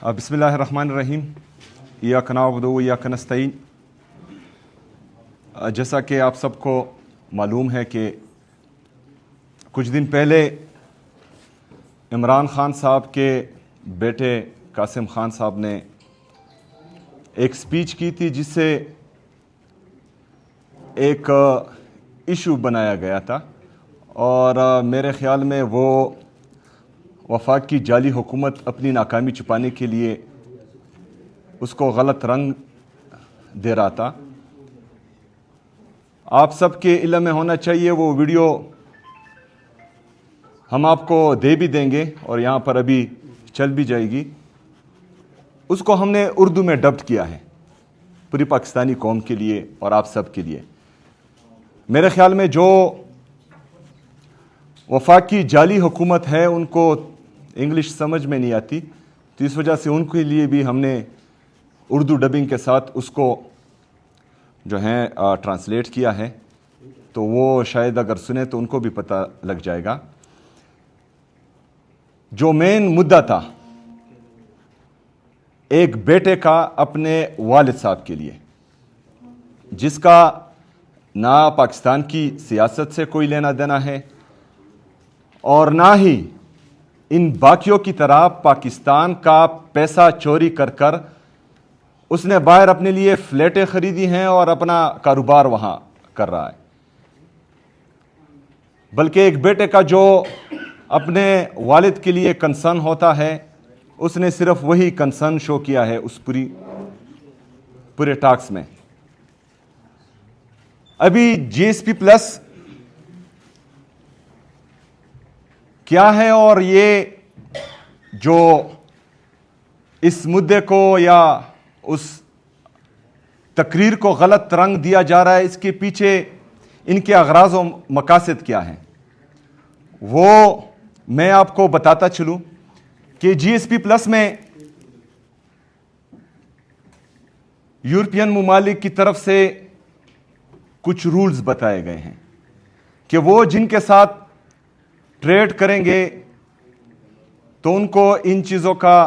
बिस्मिल्लाहिर्रहमानिर्रहीम। इय्याक नअबुदु व इय्याक नस्तईन। जैसा कि आप सबको मालूम है कि कुछ दिन पहले इमरान खान साहब के बेटे कासिम खान साहब ने एक स्पीच की थी जिससे एक इशू बनाया गया था और मेरे ख्याल में वो वफाक की जाली हुकूमत अपनी नाकामी छुपाने के लिए उसको गलत रंग दे रहा था। आप सबके इल्म में होना चाहिए, वो वीडियो हम आपको दे भी देंगे और यहाँ पर अभी चल भी जाएगी। उसको हमने उर्दू में डब्ड किया है पूरी पाकिस्तानी कौम के लिए और आप सब के लिए। मेरे ख्याल में जो वफाक की जाली हुकूमत है उनको इंग्लिश समझ में नहीं आती, तो इस वजह से उनके लिए भी हमने उर्दू डबिंग के साथ उसको जो है ट्रांसलेट किया है, तो वो शायद अगर सुने तो उनको भी पता लग जाएगा। जो मेन मुद्दा था एक बेटे का अपने वालिद साहब के लिए, जिसका ना पाकिस्तान की सियासत से कोई लेना देना है और ना ही इन बाकियों की तरह पाकिस्तान का पैसा चोरी कर कर उसने बाहर अपने लिए फ्लैटें खरीदी हैं और अपना कारोबार वहां कर रहा है, बल्कि एक बेटे का जो अपने वालिद के लिए कंसर्न होता है उसने सिर्फ वही कंसर्न शो किया है उस पूरे टॉक्स में। अभी जीएसपी प्लस क्या है और ये जो इस मुद्दे को या उस तकरीर को गलत रंग दिया जा रहा है, इसके पीछे इनके अगराज और मकासद क्या हैं, वो मैं आपको बताता चलूं कि जीएसपी प्लस में यूरोपियन ममालिक की तरफ से कुछ रूल्स बताए गए हैं कि वो जिनके साथ ट्रेड करेंगे तो उनको इन चीज़ों का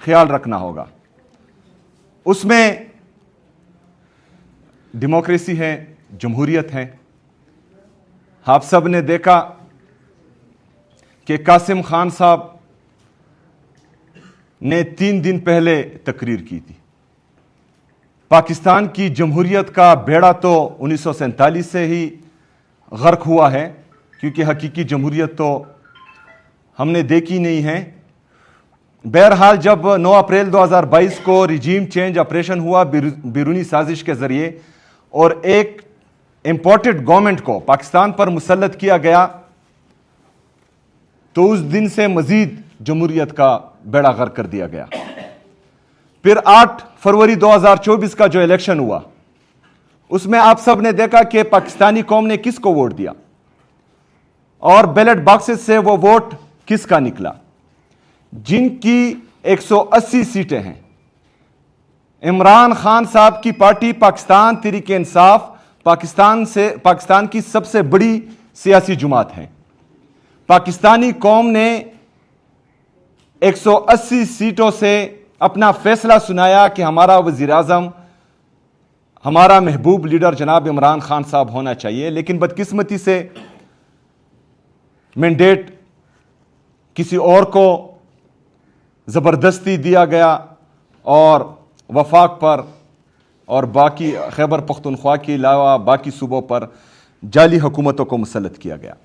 ख्याल रखना होगा। उसमें डेमोक्रेसी है, जमहूरियत है। आप सब ने देखा कि कासिम खान साहब ने 3 दिन पहले तकरीर की थी। पाकिस्तान की जमहूरियत का बेड़ा तो 1947 से ही गर्क हुआ है, क्योंकि हकीकी जमहूरियत तो हमने देखी नहीं है। बहरहाल जब 9 अप्रैल 2022 को रिजीम चेंज ऑपरेशन हुआ बैरूनी साजिश के जरिए और एक इंपोर्टेड गवर्नमेंट को पाकिस्तान पर मुसल्लत किया गया, तो उस दिन से मजीद जमहूरियत का बेड़ा गर्क कर दिया गया। फिर 8 फरवरी 2024 का जो इलेक्शन हुआ उसमें आप सब ने देखा कि पाकिस्तानी कौम ने किसको वोट दिया और बैलेट बॉक्सेस से वो वोट किसका निकला। जिनकी 180 सीटें हैं, इमरान खान साहब की पार्टी पाकिस्तान तहरीक-ए इंसाफ पाकिस्तान की सबसे बड़ी सियासी जमात है। पाकिस्तानी कौम ने 180 सीटों से अपना फैसला सुनाया कि हमारा वजीर आजम, हमारा महबूब लीडर जनाब इमरान खान साहब होना चाहिए। लेकिन बदकिस्मती से मैंडेट किसी और को ज़बरदस्ती दिया गया और वफाक पर और बाकी खैबर पख्तूनख्वा के अलावा बाकी सूबों पर जाली हुकूमतों को मुसल्लत किया गया।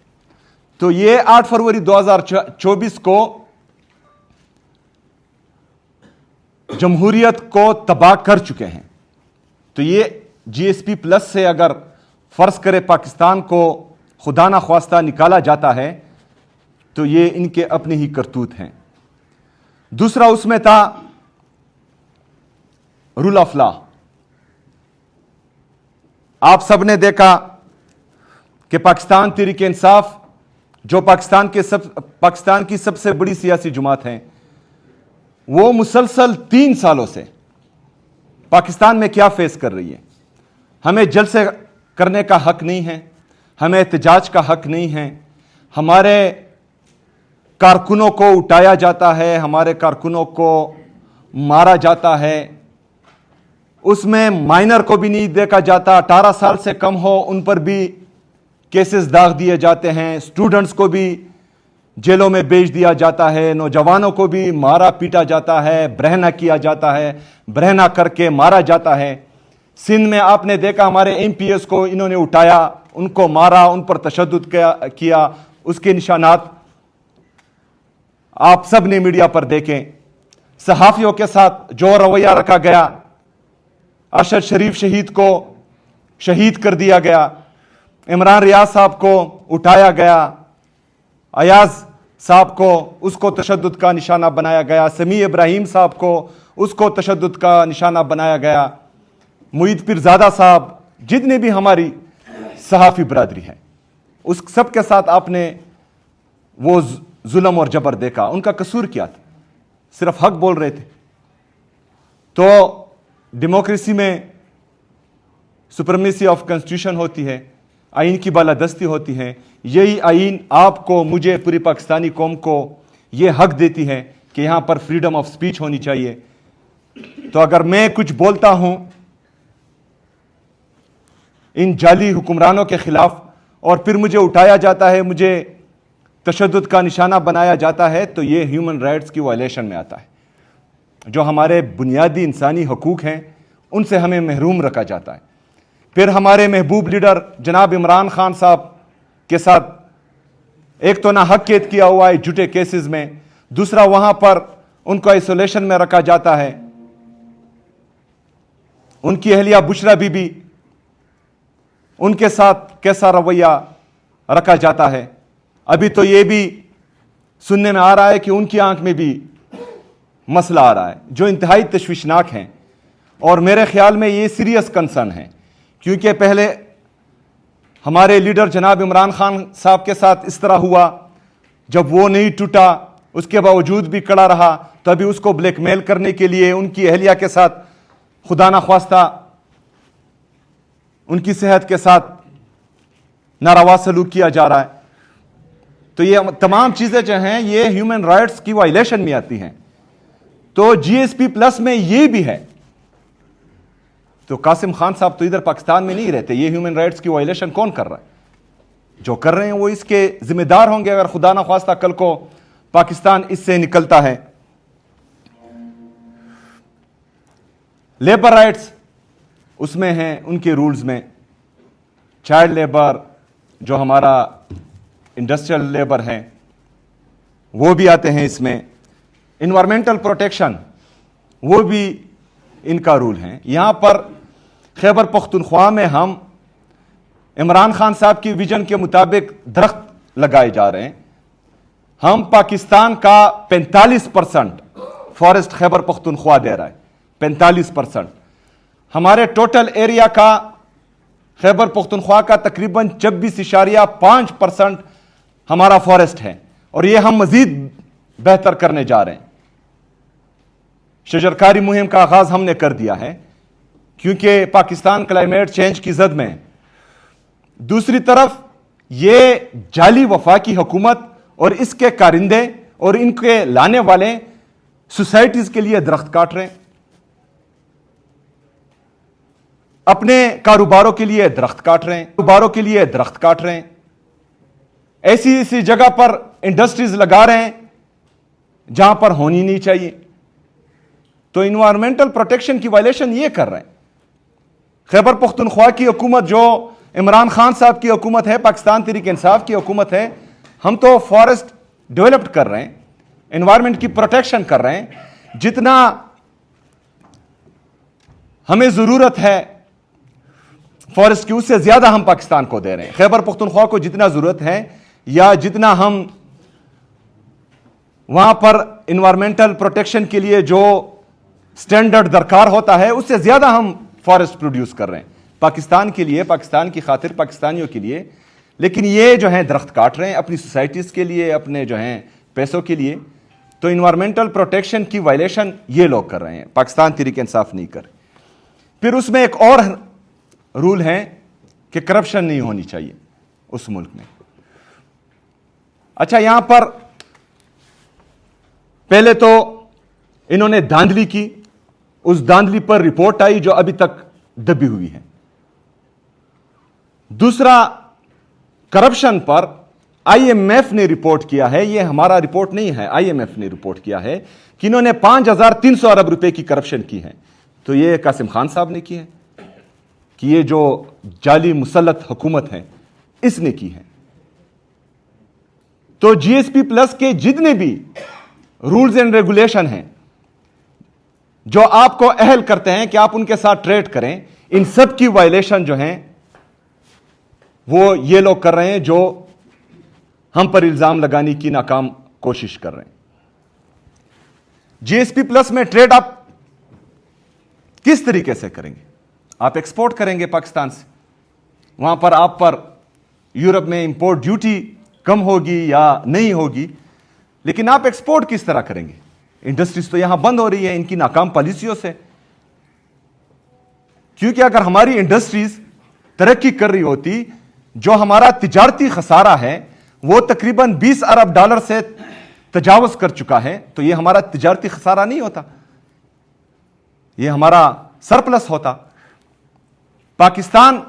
तो ये 8 फरवरी 2024 को जमहूरियत को तबाह कर चुके हैं। तो ये जीएसपी प्लस से अगर फर्ज करे पाकिस्तान को खुदा ना ख्वास्ता निकाला जाता है तो ये इनके अपने ही करतूत हैं। दूसरा उसमें था रूल ऑफ लॉ। आप सब ने देखा कि पाकिस्तान तहरीक इंसाफ जो पाकिस्तान की सबसे बड़ी सियासी जमात है, वो मुसलसल 3 सालों से पाकिस्तान में क्या फेस कर रही है। हमें जलसे करने का हक नहीं है, हमें एहतजाज का हक नहीं है, हमारे कारकुनों को उठाया जाता है, हमारे कारकुनों को مارا جاتا ہے، اس میں مائنر کو بھی نہیں دیکھا جاتا، 18 سال سے کم ہو ان پر بھی کیسز داغ دیے جاتے ہیں، اسٹوڈنٹس کو بھی جیلوں میں بیچ دیا جاتا ہے، نوجوانوں کو بھی مارا پیٹا جاتا ہے، برہنہ کیا جاتا ہے، برہنہ کر کے مارا جاتا ہے۔ سندھ میں آپ نے دیکھا ہمارے ایم پی ایس کو انہوں نے اٹھایا، ان کو مارا، ان پر تشدد کیا، اس کے نشانات آپ سب نے میڈیا پر دیکھیں۔ صحافیوں کے ساتھ جو رویہ رکھا گیا، ارشد شریف شہید کو شہید کر دیا گیا، عمران ریاض صاحب کو اٹھایا گیا، ایاز صاحب کو اس کو تشدد کا نشانہ بنایا گیا، سمیع ابراہیم صاحب کو اس کو تشدد کا نشانہ بنایا گیا، معید پیرزادہ صاحب، جتنے بھی ہماری صحافی برادری ہیں، اس سب کے ساتھ آپ نے وہ ظلم اور جبر دیکھا۔ ان کا قصور کیا تھا؟ صرف حق بول رہے تھے۔ تو ڈیموکریسی میں سپرمیسی آف کنسٹیٹیوشن ہوتی ہے، آئین کی بالادستی ہوتی ہے۔ یہی آئین آپ کو، مجھے، پوری پاکستانی قوم کو یہ حق دیتی ہے کہ یہاں پر فریڈم آف سپیچ ہونی چاہیے۔ تو اگر میں کچھ بولتا ہوں ان جعلی حکمرانوں کے خلاف اور پھر مجھے اٹھایا جاتا ہے، مجھے تشدد کا نشانہ بنایا جاتا ہے، تو یہ ہیومن رائٹس کی وائلیشن میں آتا ہے۔ جو ہمارے بنیادی انسانی حقوق ہیں ان سے ہمیں محروم رکھا جاتا ہے۔ پھر ہمارے محبوب لیڈر جناب عمران خان صاحب کے ساتھ ایک تو ناحق قید کیا ہوا ہے جھوٹے کیسز میں، دوسرا وہاں پر ان کو آئسولیشن میں رکھا جاتا ہے۔ ان کی اہلیہ بشرا بی بی، ان کے ساتھ کیسا رویہ رکھا جاتا ہے۔ ابھی تو یہ بھی سننے میں آ رہا ہے کہ ان کی آنکھ میں بھی مسئلہ آ رہا ہے، جو انتہائی تشویشناک ہیں، اور میرے خیال میں یہ سیریس کنسرن ہے، کیونکہ پہلے ہمارے لیڈر جناب عمران خان صاحب کے ساتھ اس طرح ہوا، جب وہ نہیں ٹوٹا اس کے باوجود بھی کڑا رہا، تو ابھی اس کو بلیک میل کرنے کے لیے ان کی اہلیہ کے ساتھ خدا نخواستہ ان کی صحت کے ساتھ ناروا سلوک کیا جا رہا ہے۔ تو یہ تمام چیزیں جو ہیں یہ ہیومن رائٹس کی وائلیشن میں آتی ہیں۔ تو جی ایس پی پلس میں یہ بھی ہے۔ تو قاسم خان صاحب تو ادھر پاکستان میں نہیں رہتے، یہ ہیومن رائٹس کی وائلیشن کون کر رہا ہے؟ جو کر رہے ہیں وہ اس کے ذمہ دار ہوں گے اگر خدا نخواستہ کل کو پاکستان اس سے نکلتا ہے۔ لیبر رائٹس اس میں ہیں، ان کے رولز میں چائلڈ لیبر، جو ہمارا انڈسٹریل لیبر ہے وہ بھی آتے ہیں اس میں، انوائرمنٹل پروٹیکشن وہ بھی ان کا رول ہے۔ یہاں پر خیبر پختونخوا میں ہم عمران خان صاحب کی ویژن کے مطابق درخت لگائے جا رہے ہیں۔ ہم پاکستان کا 45% فارسٹ خیبر پختونخوا دے رہا ہے، 45%۔ ہمارے ٹوٹل ایریا کا خیبر پختونخوا کا تقریباً 26.5% ہمارا فارسٹ ہے، اور یہ ہم مزید بہتر کرنے جا رہے ہیں۔ شجرکاری مہم کا آغاز ہم نے کر دیا ہے کیونکہ پاکستان کلائمیٹ چینج کی زد میں ہے۔ دوسری طرف یہ جعلی وفاقی حکومت اور اس کے کارندے اور ان کے لانے والے سوسائٹیز کے لیے درخت کاٹ رہے ہیں، اپنے کاروباروں کے لیے درخت کاٹ رہے ہیں، کاروباروں کے لیے درخت کاٹ رہے ہیں، ایسی جگہ پر انڈسٹریز لگا رہے ہیں جہاں پر ہونی نہیں چاہیے۔ تو انوائرمنٹل پروٹیکشن کی وائلیشن یہ کر رہے ہیں۔ خیبر پختونخوا کی حکومت جو عمران خان صاحب کی حکومت ہے، پاکستان تحریک انصاف کی حکومت ہے، ہم تو فارسٹ ڈیولپڈ کر رہے ہیں، انوائرمنٹ کی پروٹیکشن کر رہے ہیں۔ جتنا ہمیں ضرورت ہے فارسٹ کی اس سے زیادہ ہم پاکستان کو دے رہے ہیں۔ خیبر پختونخوا کو جتنا ضرورت ہے یا جتنا ہم وہاں پر انوائرمنٹل پروٹیکشن کے لیے جو سٹینڈرڈ درکار ہوتا ہے اس سے زیادہ ہم فارسٹ پروڈیوس کر رہے ہیں پاکستان کے لیے، پاکستان کی خاطر، پاکستانیوں کے لیے۔ لیکن یہ جو ہیں درخت کاٹ رہے ہیں اپنی سوسائٹیز کے لیے، اپنے جو ہیں پیسوں کے لیے۔ تو انوائرمنٹل پروٹیکشن کی وائلیشن یہ لوگ کر رہے ہیں، پاکستان تحریک انصاف نہیں کر۔ پھر اس میں ایک اور رول ہے کہ کرپشن نہیں ہونی چاہیے اس ملک میں۔ اچھا، یہاں پر پہلے تو इन्होंने धांधली की, उस धांधली पर रिपोर्ट आई जो अभी तक दबी हुई है। दूसरा, करप्शन पर आईएमएफ ने रिपोर्ट किया है, यह हमारा रिपोर्ट नहीं है, आईएमएफ ने रिपोर्ट किया है कि इन्होंने 5300 अरब रुपए की करप्शन की है। तो यह कासिम खान साहब ने की है कि ये जो जाली मुसल्लत हुकूमत है इसने की है। तो जीएसपी प्लस के जितने भी रूल्स एंड रेगुलेशन हैं जो आपको अहल करते हैं कि आप उनके साथ ट्रेड करें, इन सब की वायलेशन जो हैं वो ये लोग कर रहे हैं जो हम पर इल्जाम लगाने की नाकाम कोशिश कर रहे हैं। जीएसपी प्लस में ट्रेड आप किस तरीके से करेंगे? आप एक्सपोर्ट करेंगे पाकिस्तान से, वहां पर आप पर यूरोप में इंपोर्ट ड्यूटी कम होगी या नहीं होगी, लेकिन आप एक्सपोर्ट किस तरह करेंगे? इंडस्ट्रीज तो यहां बंद हो रही है इनकी नाकाम पॉलिसियों से। क्योंकि अगर हमारी इंडस्ट्रीज तरक्की कर रही होती, जो हमारा तिजारती खसारा है वो तकरीबन 20 अरब डॉलर से तजावज कर चुका है, तो यह हमारा तिजारती खसारा नहीं होता, यह हमारा सरप्लस होता। पाकिस्तान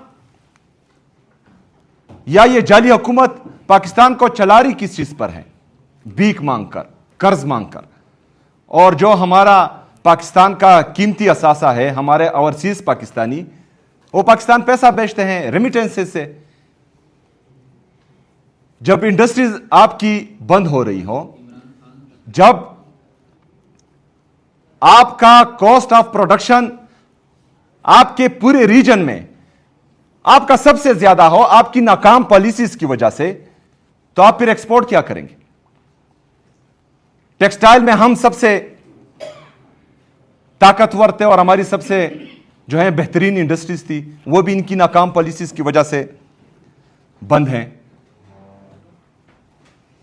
या ये जाली हुकूमत पाकिस्तान को चला रही किस चीज पर है? भीख मांगकर, कर्ज मांगकर। और जो हमारा पाकिस्तान का कीमती असासा है, हमारे ओवरसीज पाकिस्तानी, वो पाकिस्तान पैसा बेचते हैं रेमिटेंसेस से। जब इंडस्ट्रीज आपकी बंद हो रही हो, जब आपका कॉस्ट ऑफ प्रोडक्शन आपके पूरे रीजन में आपका सबसे ज्यादा हो आपकी नाकाम पॉलिसीज की वजह से, तो आप फिर एक्सपोर्ट क्या करेंगे? टेक्सटाइल में हम सबसे ताकतवर थे और हमारी सबसे जो है बेहतरीन इंडस्ट्रीज थी, वो भी इनकी नाकाम पॉलिसीज की वजह से बंद हैं।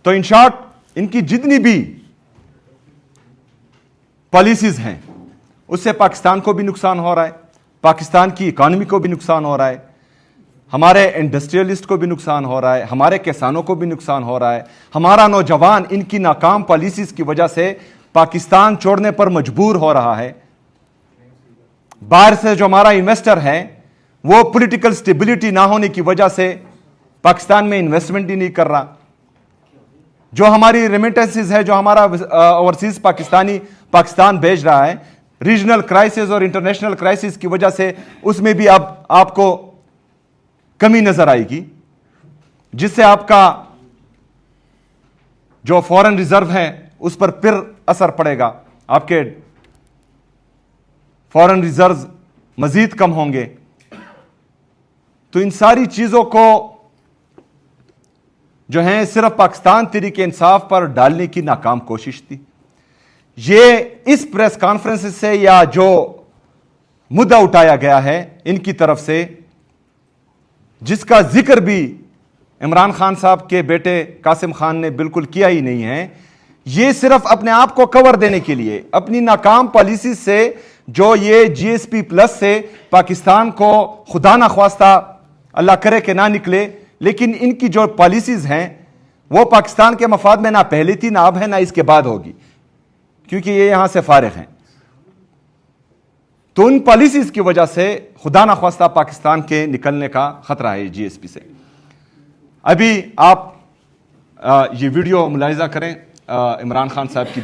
तो इन शॉर्ट, इनकी जितनी भी पॉलिसीज हैं उससे पाकिस्तान को भी नुकसान हो रहा है, पाकिस्तान की इकोनॉमी को भी नुकसान हो रहा है, हमारे इंडस्ट्रियलिस्ट को भी नुकसान हो रहा है, हमारे किसानों को भी नुकसान हो रहा है। हमारा नौजवान इनकी नाकाम पॉलिसीज की वजह से पाकिस्तान छोड़ने पर मजबूर हो रहा है। बाहर से जो हमारा इन्वेस्टर है वो पॉलिटिकल स्टेबिलिटी ना होने की वजह से पाकिस्तान में इन्वेस्टमेंट ही नहीं कर रहा। जो हमारी रेमिटेंसेस है, जो हमारा ओवरसीज पाकिस्तानी पाकिस्तान भेज रहा है, रीजनल क्राइसिस और इंटरनेशनल क्राइसिस की वजह से उसमें भी अब आपको कमी नजर आएगी, जिससे आपका जो फॉरेन रिजर्व है उस पर फिर असर पड़ेगा, आपके फॉरेन रिजर्व मजीद कम होंगे। तो इन सारी चीजों को जो है सिर्फ पाकिस्तान तहरीक इंसाफ पर डालने की नाकाम कोशिश थी। ये इस प्रेस कॉन्फ्रेंस से या जो मुद्दा उठाया गया है इनकी तरफ से, जिसका जिक्र भी इमरान खान साहब के बेटे कासिम खान ने बिल्कुल किया ही नहीं है, ये सिर्फ अपने आप को कवर देने के लिए, अपनी नाकाम पॉलिसी से जो ये जीएसपी प्लस से पाकिस्तान को खुदा ना ख्वास्ता अल्लाह करे कि ना निकले, लेकिन इनकी जो पॉलिसीज हैं वो पाकिस्तान के मफाद में ना पहले थी, ना अब है, ना इसके बाद होगी, क्योंकि ये यहां से फारिग हैं। तो उन पॉलिसीज की वजह से खुदा ना ख्वास्ता पाकिस्तान के निकलने का खतरा है जीएसपी से। अभी आप ये वीडियो मुलाहिजा करें इमरान खान साहब की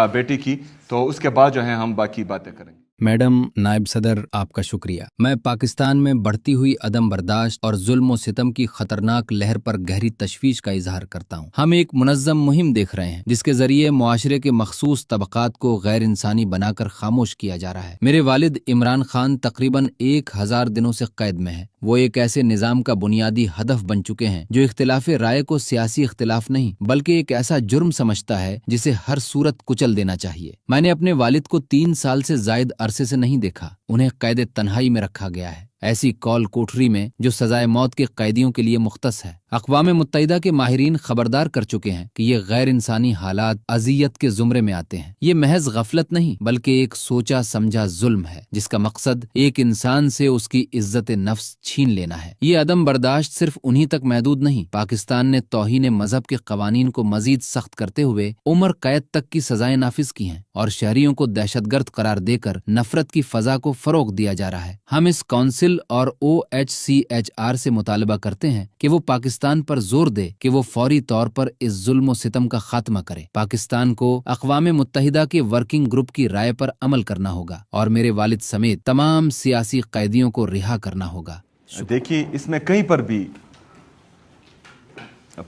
बेटी की, तो उसके बाद जो है हम बाकी बातें करेंगे। मैडम नायब सदर, आपका शुक्रिया। मैं पाकिस्तान में बढ़ती हुई अदम बर्दाश्त और जुल्म और सितम की खतरनाक लहर पर गहरी तशवीश का इजहार करता हूँ। हम एक मुनज़्ज़म मुहिम देख रहे हैं जिसके जरिए मुआशरे के मखसूस तबकात को गैर इंसानी बनाकर खामोश किया जा रहा है। मेरे वालिद इमरान खान तकरीबन 1000 दिनों से कैद में है। वो एक ऐसे निज़ाम का बुनियादी हदफ बन चुके हैं जो इख्तिलाफ राय को सियासी इख्तिलाफ नहीं बल्कि एक ऐसा जुर्म समझता है जिसे हर सूरत कुचल देना चाहिए। मैंने अपने वालिद को 3 साल से जायद अरसे से नहीं देखा। उन्हें कैद तन्हाई में रखा गया है। ऐसी कॉल कोठरी में जो सजाए मौत के कैदियों के लिए मुख्तस है। अक़वाम मुत्तहिदा के माहिरीन खबरदार कर चुके हैं कि ये गैर इंसानी हालात अजियत के जुमरे में आते हैं। ये महज गफलत नहीं बल्कि एक सोचा समझा जुल्म है जिसका मकसद एक इंसान से उसकी इज्जत नफ्स छीन लेना है। ये अदम बर्दाश्त सिर्फ उन्हीं तक महदूद नहीं, पाकिस्तान ने तौहीन मजहब के कवानीन को मजीद सख्त करते हुए उम्र कैद तक की सजाएं नाफिज की हैं और शहरियों को दहशतगर्द करार देकर नफरत की फजा को फरोग दिया जा रहा है। हम इस काउंसिल और OHCHR से मुतालबा करते हैं कि वो पाकिस्तान पर जोर दे कि वो फौरी तौर पर इस जुल्म सितम का खात्मा करे। पाकिस्तान को अक़वाम मुत्तहिदा के वर्किंग ग्रुप की राय पर अमल करना होगा और मेरे वालिद समेत तमाम सियासी कैदियों को रिहा करना होगा। देखिए, इसमें कहीं पर भी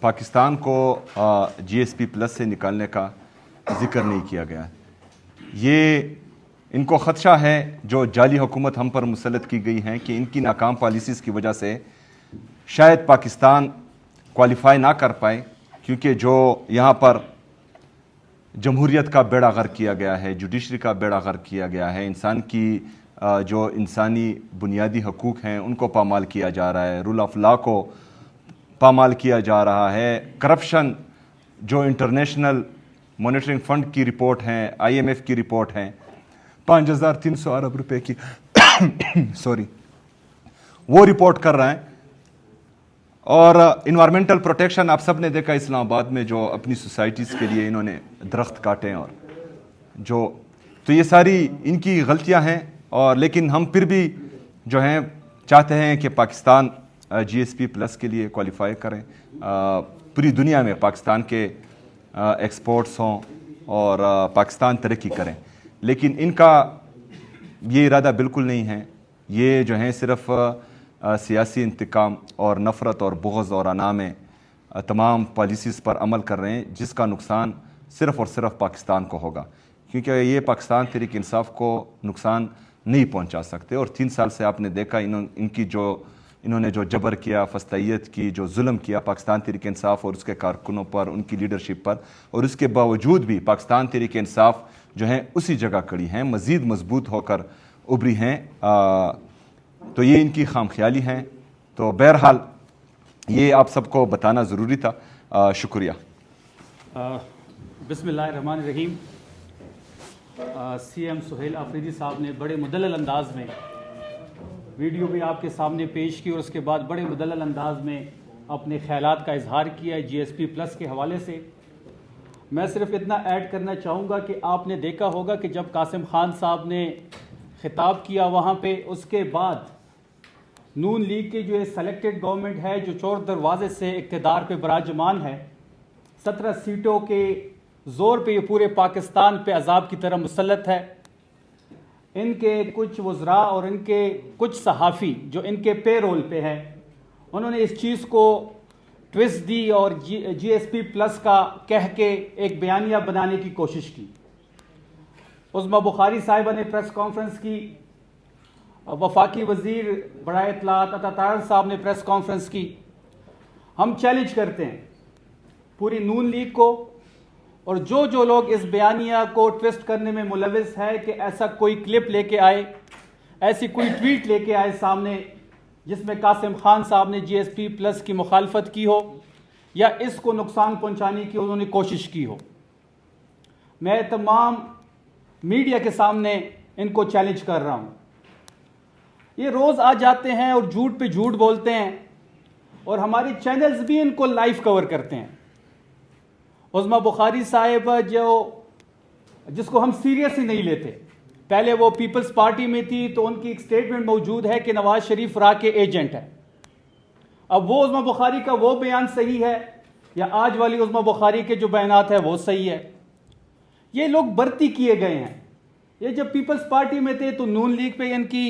पाकिस्तान को GSP+ से निकालने का जिक्र नहीं किया गया। ये इनको ख़दशा है जो जाली हुकूमत हम पर मुसल्लत की गई हैं कि इनकी नाकाम पॉलिसीज़ की वजह से शायद पाकिस्तान क्वालिफाई ना कर पाए, क्योंकि जो यहाँ पर जमहूरियत का बेड़ा गर्क किया गया है, जुडिशरी का बेड़ा गर्क किया गया है, इंसान की जो इंसानी बुनियादी हकूक़ हैं उनको पामाल किया जा रहा है, रूल ऑफ लॉ को पामाल किया जा रहा है। करप्शन जो इंटरनेशनल मॉनिटरिंग फंड की रिपोर्ट हैं, IMF की रिपोर्ट हैं, 5300 अरब रुपए की सॉरी वो रिपोर्ट कर रहा है। और इन्वायरमेंटल प्रोटेक्शन आप सब ने देखा इस्लामाबाद में जो अपनी सोसाइटीज़ के लिए इन्होंने दरख्त काटे, और जो तो ये सारी इनकी गलतियां हैं। और लेकिन हम फिर भी जो हैं चाहते हैं कि पाकिस्तान GSP+ के लिए क्वालिफाई करें, पूरी दुनिया में पाकिस्तान के एक्सपोर्ट्स हों और पाकिस्तान तरक्की करें। लेकिन इनका ये इरादा बिल्कुल नहीं है। ये जो हैं सिर्फ सियासी इंतकाम और नफ़रत और बुग़्ज़ और अना में तमाम पॉलिसीज़ पर अमल कर रहे हैं, जिसका नुकसान सिर्फ़ और सिर्फ पाकिस्तान को होगा, क्योंकि ये पाकिस्तान तहरीक इंसाफ को नुकसान नहीं पहुंचा सकते। और 3 साल से आपने देखा इन्होंने जो जबर किया, फस्तैयत की, जो जुल्म किया पाकिस्तान तहरीक इंसाफ और उसके कारकुनों पर, उनकी लीडरशिप पर, और उसके बावजूद भी पाकिस्तान तहरीक इंसाफ जो है उसी जगह खड़ी हैं, मज़ीद मजबूत होकर उभरी हैं। तो ये इनकी खामख्याली हैं। तो बहरहाल ये आप सबको बताना ज़रूरी था। शुक्रिया। बिस्मिल्लाहिर्रहमानिर्रहीम। CM सुहेल आफरीदी साहब ने बड़े मुदल्लल अंदाज में वीडियो भी आपके सामने पेश की और उसके बाद बड़े मुदल्लल अंदाज में अपने ख्यालात का इजहार किया है GSP+ के हवाले से। मैं सिर्फ इतना ऐड करना चाहूँगा कि आपने देखा होगा कि जब कासिम खान साहब ने खिताब किया वहाँ पे, उसके बाद नून लीग की जो सेलेक्टेड गवर्नमेंट है, जो चौर दरवाजे से इक़्तिदार पे बराजमान है, 17 सीटों के ज़ोर पे ये पूरे पाकिस्तान पे अजाब की तरह मुसल्लत है। इनके कुछ वज़रा और इनके कुछ सहाफ़ी जो इनके पे रोल पे हैं, उन्होंने इस चीज़ को ट्विस्ट दी और GSP+ का कह के एक बयानिया बनाने की कोशिश की। उज़्मा बुखारी साहिबा ने प्रेस कॉन्फ्रेंस की, वफाकी वज़ीर बराए इत्तलात अता तारड़ साहब ने प्रेस कॉन्फ्रेंस की। हम चैलेंज करते हैं पूरी नून लीग को और जो लोग इस बयानिया को ट्विस्ट करने में मुलविस है कि ऐसा कोई क्लिप लेके आए, ऐसी कोई ट्वीट लेके आए सामने जिसमें कासिम खान साहब ने GSP+ की मुखालफत की हो या इसको नुकसान पहुंचाने की उन्होंने कोशिश की हो। मैं तमाम मीडिया के सामने इनको चैलेंज कर रहा हूं। ये रोज़ आ जाते हैं और झूठ पे झूठ बोलते हैं और हमारे चैनल्स भी इनको लाइव कवर करते हैं। उज़्मा बुखारी साहिब जिसको हम सीरियस ही नहीं लेते, पहले वो पीपल्स पार्टी में थी तो उनकी एक स्टेटमेंट मौजूद है कि नवाज शरीफ रा के एजेंट है। अब वो उज़्मा बुखारी का वो बयान सही है या आज वाली उज़्मा बुखारी के जो बयानात है वो सही है? ये लोग भर्ती किए गए हैं। ये जब पीपल्स पार्टी में थे तो नून लीग पे इनकी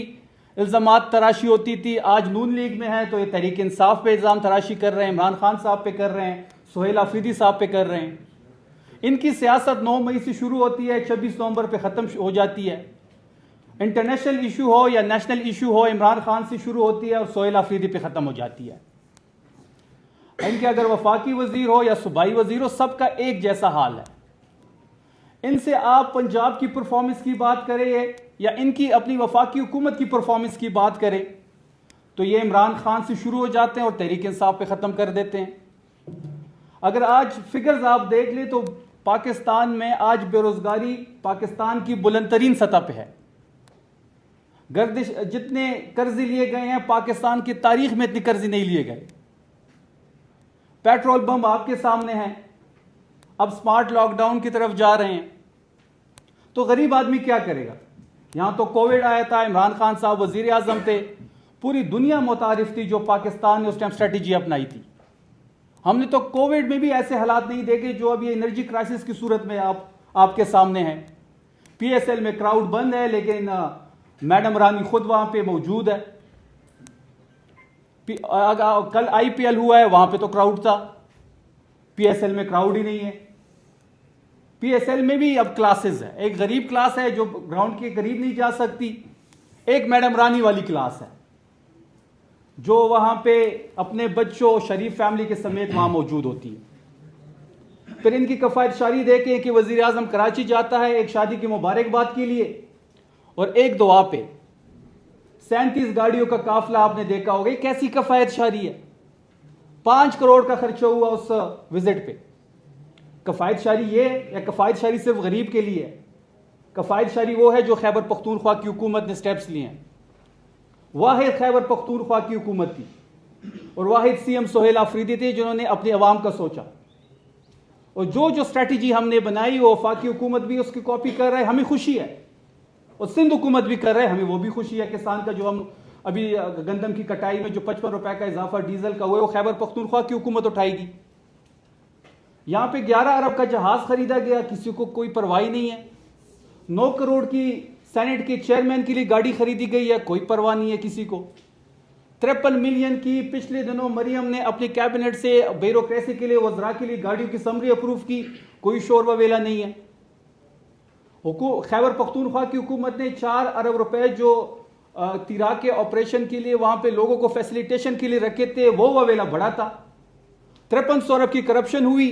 इल्ज़ामात तराशी होती थी, आज नून लीग में है तो ये तहरीक इंसाफ पे इल्ज़ाम तराशी कर रहे हैं, इमरान खान साहब पे कर रहे हैं, सुहेल आफरीदी साहब पे कर रहे हैं। इनकी सियासत 9 मई से शुरू होती है, 26 नवंबर पे ख़त्म हो जाती है। इंटरनेशनल इशू हो या नेशनल इशू हो, इमरान खान से शुरू होती है और सुहेल आफरीदी पे ख़त्म हो जाती है। इनके अगर वफाकी वजीर हो या सूबाई वजीर हो, सबका एक जैसा हाल है। इनसे आप पंजाब की परफॉर्मेंस की बात करें या इनकी अपनी वफाकी हुकूमत की परफॉर्मेंस की बात करें, تو یہ عمران خان سے شروع ہو جاتے ہیں اور تحریک انصاف پہ ختم کر دیتے ہیں۔ اگر آج فگرز آپ دیکھ لیں تو پاکستان میں آج بے روزگاری پاکستان کی بلند ترین سطح پہ ہے۔ گردش جتنے قرضے لیے گئے ہیں پاکستان کی تاریخ میں اتنے قرضے نہیں لیے گئے۔ پیٹرول بم آپ کے سامنے ہیں، اب سمارٹ لاک ڈاؤن کی طرف جا رہے ہیں، تو غریب آدمی کیا کرے گا؟ یہاں تو کووڈ آیا تھا، عمران خان صاحب وزیر اعظم تھے، پوری دنیا متعارف تھی جو پاکستان نے اس ٹائم اسٹریٹجی اپنائی تھی۔ ہم نے تو کووڈ میں بھی ایسے حالات نہیں دیکھے جو اب یہ انرجی کرائسس کی صورت میں آپ کے سامنے ہیں۔ پی ایس ایل میں کراؤڈ بند ہے لیکن میڈم رانی خود وہاں پہ موجود ہے۔ کل آئی پی ایل ہوا ہے، وہاں پہ تو کراؤڈ تھا، پی ایس ایل میں کراؤڈ ہی نہیں ہے۔ پی ایس ایل میں بھی اب کلاسز ہے، ایک غریب کلاس ہے جو گراؤنڈ کے قریب نہیں جا سکتی، ایک میڈم رانی والی کلاس ہے جو وہاں پہ اپنے بچوں شریف فیملی کے سمیت وہاں موجود ہوتی ہے۔ پھر ان کی کفایت شاری دیکھیں کہ وزیر اعظم کراچی جاتا ہے ایک شادی کی مبارکباد کے لیے اور ایک دعا پہ 37 گاڑیوں کا قافلہ آپ نے دیکھا ہوگا، یہ کیسی کفایت شاری ہے؟ 5 کروڑ کا خرچہ ہوا اس وزٹ پہ۔ کفایت شاری یہ یا کفایت شاری صرف غریب کے لیے ہے؟ کفایت شاری وہ ہے جو خیبر پختونخوا کی حکومت نے سٹیپس لیے ہیں۔ واحد خیبر پختونخوا کی حکومت تھی اور واحد سی ایم سہیل آفریدی تھے جنہوں نے اپنے عوام کا سوچا، اور جو اسٹریٹجی ہم نے بنائی وہ وفاقی حکومت بھی اس کی کاپی کر رہے، ہمیں خوشی ہے، اور سندھ حکومت بھی کر رہے، ہمیں وہ بھی خوشی ہے۔ کسان کا جو ہم ابھی گندم کی کٹائی میں جو 55 روپے کا اضافہ ڈیزل کا ہوا ہے وہ خیبر پختونخوا کی حکومت اٹھائے گی۔ یہاں پہ 11 ارب کا جہاز خریدا گیا، کسی کو کوئی پرواہ نہیں ہے۔ 9 کروڑ کی سینٹ کے چیئرمین کے لیے گاڑی خریدی گئی ہے، کوئی پرواہ نہیں ہے کسی کو۔ 53 ملین کی پچھلے دنوں مریم نے اپنی کیبنٹ سے بیوروکریسی کے لیے وزراء کے لیے گاڑیوں کی سمری اپروو کی، کوئی شور و ویلا نہیں ہے۔ خیبر پختونخوا کی حکومت نے 4 ارب روپے جو تیراک کے آپریشن کے لیے وہاں پہ لوگوں کو فیسیلیٹیشن کے لیے رکھے تھے، وہ وویلا بڑا تھا۔ 5300 ارب کی کرپشن ہوئی،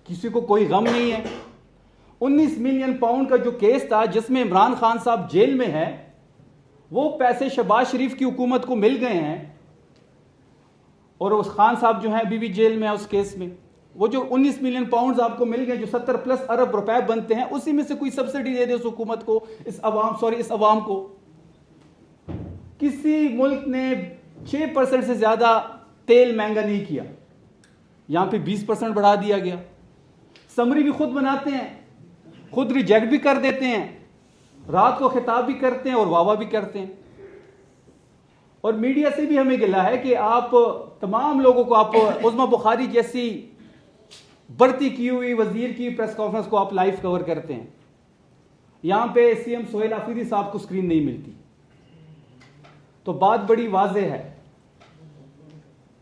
کسی کو کوئی غم نہیں ہے۔ 19 ملین پاؤنڈ کا جو کیس تھا جس میں عمران خان صاحب جیل میں ہے، وہ پیسے شہباز شریف کی حکومت کو مل گئے ہیں، اور اس خان صاحب جو ہیں ابھی بھی جیل میں ہے اس کیس میں۔ وہ جو 19 ملین پاؤنڈز آپ کو مل گئے جو 70+ ارب روپے بنتے ہیں، اسی میں سے کوئی سبسڈی دے دے اس حکومت کو، اس عوام کو۔ کسی ملک نے 6% سے زیادہ تیل مہنگا نہیں کیا، یہاں پہ 20% بڑھا دیا گیا۔ سمری بھی خود بناتے ہیں، خود ریجیکٹ بھی کر دیتے ہیں، رات کو خطاب بھی کرتے ہیں اور واہ بھی کرتے ہیں۔ اور میڈیا سے بھی ہمیں گلا ہے کہ آپ تمام لوگوں کو، آپ عظما بخاری جیسی بڑھتی کی ہوئی وزیر کی پریس کانفرنس کو آپ لائیو کور کرتے ہیں، یہاں پہ سی ایم سہیل آفریدی صاحب کو سکرین نہیں ملتی۔ تو بات بڑی واضح ہے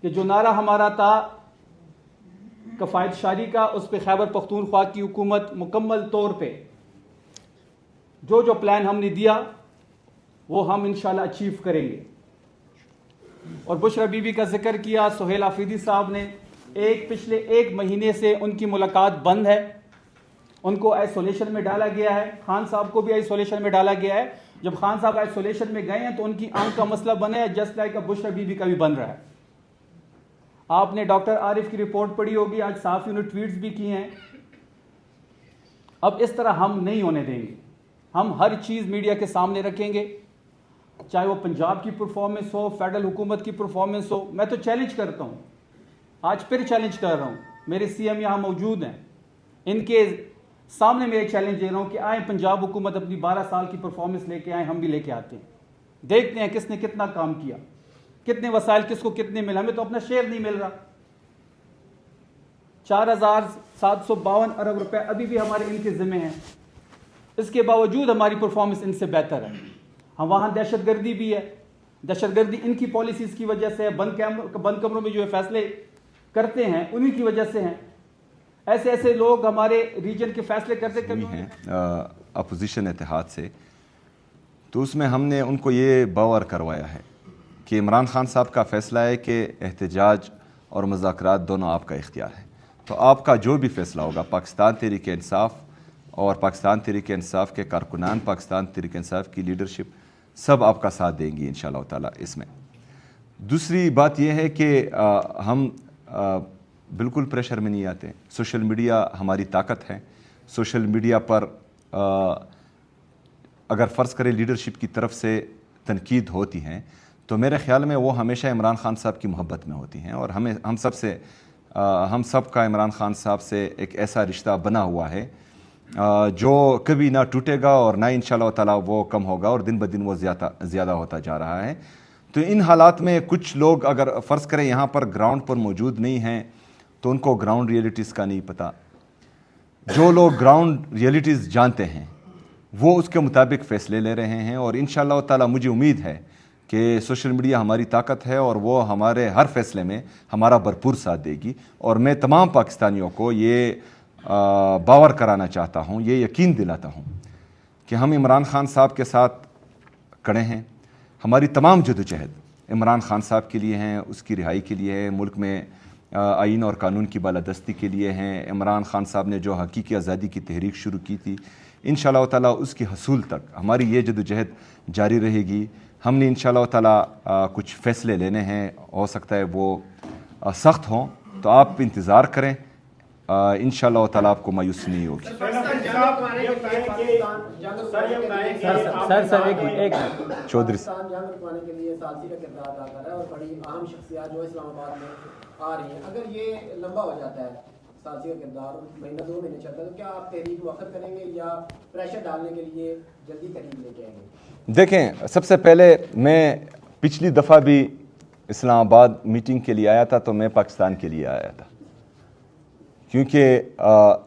کہ جو نعرہ ہمارا تھا کفایت شاری کا، اس پہ خیبر پختونخوا کی حکومت مکمل طور پہ جو پلان ہم نے دیا وہ ہم انشاءاللہ اچیو کریں گے۔ اور بشرا بی بی کا ذکر کیا، سہیل آفریدی صاحب نے پچھلے 1 مہینے سے ان کی ملاقات بند ہے، ان کو آئسولیشن میں ڈالا گیا ہے، خان صاحب کو بھی آئسولیشن میں ڈالا گیا ہے۔ جب خان صاحب آئسولیشن میں گئے ہیں تو ان کی آنکھ کا مسئلہ بنا ہے، just like Bushra be be کا بھی بن رہا ہے۔ آپ نے ڈاکٹر عارف کی رپورٹ پڑھی ہوگی، آج صحافیوں نے ٹویٹس بھی کیے ہیں۔ اب اس طرح ہم نہیں ہونے دیں گے، ہم ہر چیز میڈیا کے سامنے رکھیں گے، چاہے وہ پنجاب کی پرفارمنس ہو، فیڈرل حکومت کی پرفارمنس ہو۔ میں تو چیلنج کرتا ہوں، آج پھر چیلنج کر رہا ہوں، میرے سی ایم یہاں موجود ہیں، ان کے سامنے میں ایک چیلنج دے رہا ہوں کہ آئیں پنجاب حکومت اپنی 12 سال کی پرفارمنس لے کے آئیں، ہم بھی لے کے آتے ہیں، دیکھتے ہیں کس نے کتنا کام کیا، کتنے وسائل کس کو کتنے ملا۔ ہمیں تو اپنا شیئر نہیں مل رہا۔ 4752 ارب روپے ابھی بھی ہمارے ان کے ذمہ ہیں، اس کے باوجود ہماری پرفارمنس ان سے بہتر ہے۔ ہم وہاں دہشت گردی بھی ہے، دہشت گردی ان کی پالیسیز کی وجہ سے ہے، بند کمروں میں جو فیصلے کرتے ہیں انہی کی وجہ سے ہیں۔ ایسے لوگ ہمارے ریجن کے فیصلے کرتے ہیں اپوزیشن اتحاد سے، تو اس میں ہم نے ان کو یہ باور کروایا ہے کہ عمران خان صاحب کا فیصلہ ہے کہ احتجاج اور مذاکرات دونوں آپ کا اختیار ہے، تو آپ کا جو بھی فیصلہ ہوگا، پاکستان تحریک انصاف اور پاکستان تحریک انصاف کے کارکنان، پاکستان تحریک انصاف کی لیڈرشپ سب آپ کا ساتھ دیں گی انشاءاللہ تعالی اس میں۔ दूसरी बात यह है कि हम बिल्कुल प्रेशर में नहीं आते। सोशल मीडिया हमारी ताकत है। सोशल मीडिया पर अगर फ़र्ज़ करें लीडरशिप की तरफ से तनकीद होती हैं तो मेरे ख़्याल में वो हमेशा इमरान ख़ान साहब की मोहब्बत में होती हैं, और हम सब का इमरान ख़ान साहब से एक ऐसा रिश्ता बना हुआ है जो कभी ना टूटेगा और ना इंशाअल्लाह ताला वो कम होगा, और दिन ब दिन वो ज़्यादा होता जा रहा है। तो इन हालात में कुछ लोग अगर फ़र्ज़ करें यहाँ पर ग्राउंड पर मौजूद नहीं हैं तो उनको ग्राउंड रियलिटीज़ का नहीं पता। जो लोग ग्राउंड रियलिटीज़ जानते हैं वो उसके मुताबिक फ़ैसले ले रहे हैं, और इंशाअल्लाह ताला मुझे उम्मीद है कि सोशल मीडिया हमारी ताकत है और वो हमारे हर फैसले में हमारा भरपूर साथ देगी। और मैं तमाम पाकिस्तानियों को ये बावर कराना चाहता हूँ, ये यकीन दिलाता हूँ कि हम इमरान ख़ान साहब के साथ खड़े हैं। हमारी तमाम जदोजहद इमरान ख़ान साहब के लिए हैं, उसकी रिहाई के लिए है, मुल्क में आइन और कानून की बालादस्ती के लिए हैं। इमरान ख़ान साहब ने जो हकीकी आज़ादी की तहरीक शुरू की थी, इंशाअल्लाह ताला उसकी हसूल तक हमारी ये जदोजहद जारी रहेगी। हमने इंशाअल्लाह ताला कुछ फ़ैसले लेने हैं, हो सकता है वो सख्त हों, तो आप इंतज़ार करें, इंशाअल्लाह ताला आपको मायूसी नहीं होगी। सर एक चौधरी के लिए सालसी का किरदार अदा कर रहा है और बड़ी अहम शख्सियत जो इस्लामाबाद में आ रही है, अगर ये लंबा हो जाता है सालसी का किरदार, महीना 2 महीने चलता है, तो क्या आप तहरीक वक़्त करेंगे या प्रेशर डालने के लिए जल्दी तहरीक लेके आएंगे? देखें, सबसे पहले मैं पिछली दफ़ा भी इस्लामाबाद मीटिंग के लिए आया था तो मैं पाकिस्तान के लिए आया था, क्योंकि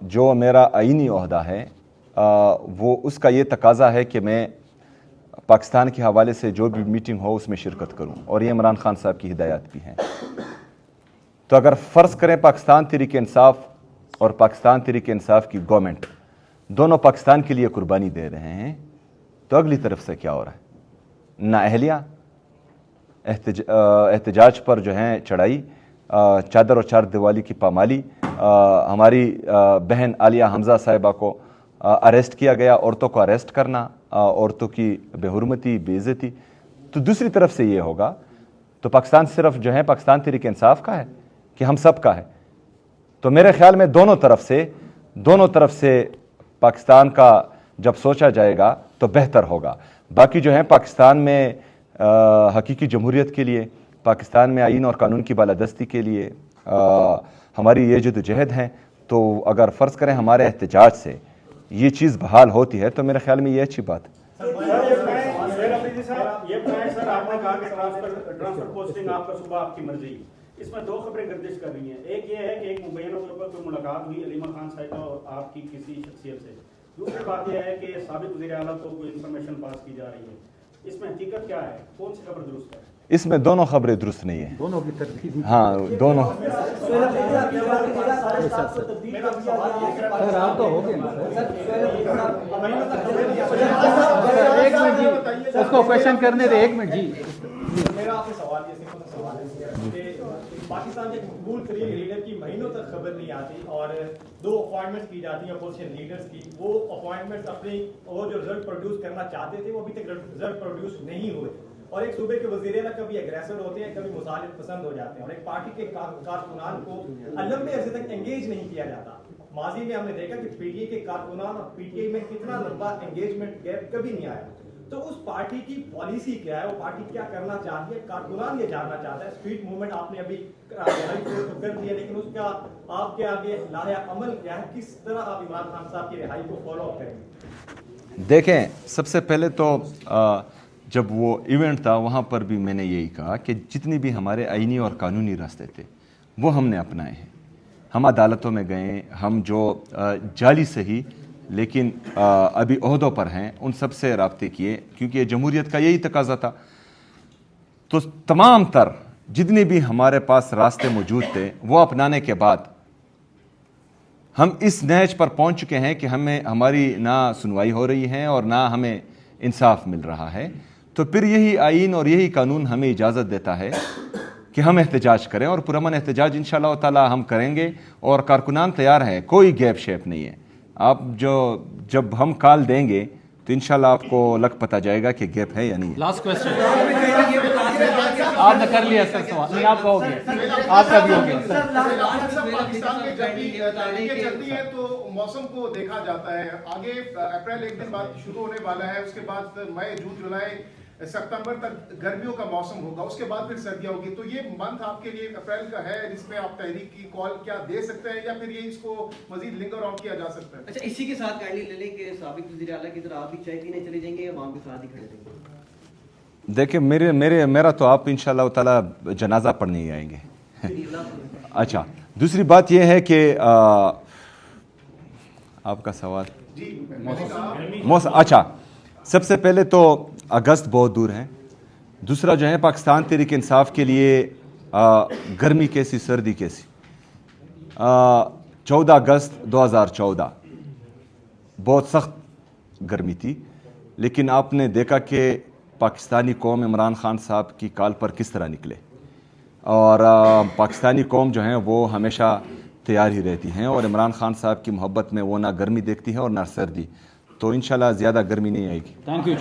जो मेरा आईनी ओहदा है वो उसका ये तकाजा है कि मैं पाकिस्तान के हवाले से जो भी मीटिंग हो उसमें शिरकत करूं, और ये इमरान ख़ान साहब की हिदायत भी हैं। तो अगर फ़र्ज़ करें पाकिस्तान तहरीक इंसाफ और पाकिस्तान तहरीक इंसाफ की गवर्नमेंट दोनों पाकिस्तान के लिए कुर्बानी दे रहे हैं, तो अगली तरफ से क्या हो रहा है? नाअहलिया, एहतजाज पर जो है चढ़ाई, चादर और चार दिवाली की पामाली, हमारी बहन आलिया हमज़ा साहिबा को अरेस्ट किया गया, औरतों को अरेस्ट करना, औरतों की बेहुरमती, बेइज्जती। तो दूसरी तरफ से ये होगा तो पाकिस्तान सिर्फ जो है पाकिस्तान तहरीक इंसाफ का है कि हम सब का है? तो मेरे ख्याल में दोनों तरफ से पाकिस्तान का जब सोचा जाएगा तो बेहतर होगा। बाकी जो है पाकिस्तान में हकीकी जमहूरियत के लिए, पाकिस्तान में आइन और कानून की बालादस्ती के लिए हमारी ये जदोजहद है, तो अगर फ़र्ज़ करें हमारे एहतजाज से ये चीज़ बहाल होती है तो मेरे ख्याल में ये अच्छी बात है। ट्रांसफर पोस्टिंग आपका सुबह आपकी मर्जी, इसमें 2 खबरें गर्दिश कर रही हैं। एक ये है कि एक मुबैना तौर पर कोई मुलाकात हुई अलीमा खान साहिबा और आपकी किसी शख्सियत से। दूसरी बात यह है कि साबिक वज़ीर आला को कोई इंफॉर्मेशन पास की जा रही है। इसमें हकीकत क्या है? कौन सी खबर दुरुस्त है? इसमें दोनों खबरें दुरुस्त नहीं है। दोनों की तरफ हाँ, दोनों। सर आप तो हो गए ना सर, 1 मिनट जी, उसको क्वेश्चन करने दे, 1 मिनट जी। मेरा आपसे सवाल ये सिंपल सा सवाल है कि पाकिस्तान के मकबूल तरीन लीडर की महीनों तक खबर नहीं आती और 2 अपॉइंटमेंट्स की जाती हैं अपोजिशन लीडर्स की। वो अपॉइंटमेंट्स अपनी वो जो रिजल्ट प्रोड्यूस करना चाहते थे वो अभी तक रिजल्ट प्रोड्यूस नहीं हुए, और एक सूबे के वज़ीर आला कभी एग्रेसर होते हैं, कभी मुखालिफ पसंद हो जाते हैं, और एक पार्टी के कारकुनान को लंबे अरसे तक एंगेज नहीं किया जाता। माजी में हमने देखा कि पीटीआई के कारकुनान और पीटीआई में कितना लंबा एंगेजमेंट गैप कभी नहीं आया। तो उस पार्टी की पॉलिसी क्या है, वो पार्टी क्या करना चाहती है, कारकुनान ये जानना चाहता है। स्ट्रीट मूवमेंट आपने अभी कर दिया, लेकिन उसका आपके आगे लाया अमल क्या है? किस तरह आप इमरान खान साहब की रिहाई को फॉलो अप करेंगे? देखें, सबसे पहले तो जब वो इवेंट था वहाँ पर भी मैंने यही कहा कि जितनी भी हमारे आईनी और कानूनी रास्ते थे वो हमने अपनाए हैं। हम अदालतों में गए, हम जो जाली सही लेकिन अभी ओहदों पर हैं उन सब से राब्ते किए, क्योंकि जमहूरियत का यही तकाजा था। तो तमाम तर जितने भी हमारे पास रास्ते मौजूद थे वो अपनाने के बाद हम इस नहज पर पहुंच चुके हैं कि हमारी ना सुनवाई हो रही है और ना हमें इंसाफ मिल रहा है। तो फिर यही आइन और यही कानून हमें इजाज़त देता है कि हम एहतजाज करें, और पुरअमन एहतजाज इंशाअल्लाह ताला हम करेंगे, और कारकुनान तैयार हैं, कोई गैप शेप नहीं है। आप जब हम कॉल देंगे तो इंशाल्लाह आपको लग पता जाएगा कि गैप है या नहीं है। लास्ट क्वेश्चन آپ نے کر لیا سر سوال, نہیں آپ کا ہو گیا, آپ کا بھی ہو گیا سر. پاکستان میں جب بھی تحریکیں چلتی ہیں تو موسم کو دیکھا جاتا ہے. آگے اپریل ایک دن بعد شروع ہونے والا ہے, اس کے بعد مئی جون جولائی ستمبر تک گرمیوں کا موسم ہوگا, اس کے بعد پھر سردیاں ہوگی. تو یہ منتھ آپ کے لیے اپریل کا ہے جس میں آپ تحریک کی کال کیا دے سکتے ہیں, یا پھر یہ اس کو مزید لنگر آن کیا جا سکتا ہے؟ اچھا, اسی کے ساتھ کائنڈلی لے لیں کہ سابق وزیر اعلیٰ کی طرح آپ بھی چائے پینے چلے جائیں گے یا وہاں کے ساتھ ہی کھڑے رہیں گے؟ دیکھیں میرا تو آپ انشاءاللہ تعالی جنازہ پڑھنے ہی آئیں گے. اچھا, دوسری بات یہ ہے کہ آپ کا سوال موسم. اچھا, سب سے پہلے تو اگست بہت دور ہے. دوسرا جو ہے پاکستان تحریک انصاف کے لیے گرمی کیسی سردی کیسی. 14 اگست 2014 بہت سخت گرمی تھی, لیکن آپ نے دیکھا کہ پاکستانی قوم عمران خان صاحب کی کال پر کس طرح نکلے, اور پاکستانی قوم جو ہیں وہ ہمیشہ تیار ہی رہتی ہیں, اور عمران خان صاحب کی محبت میں وہ نہ گرمی دیکھتی ہے اور نہ سردی. تو انشاءاللہ زیادہ گرمی نہیں آئے گی. Thank you.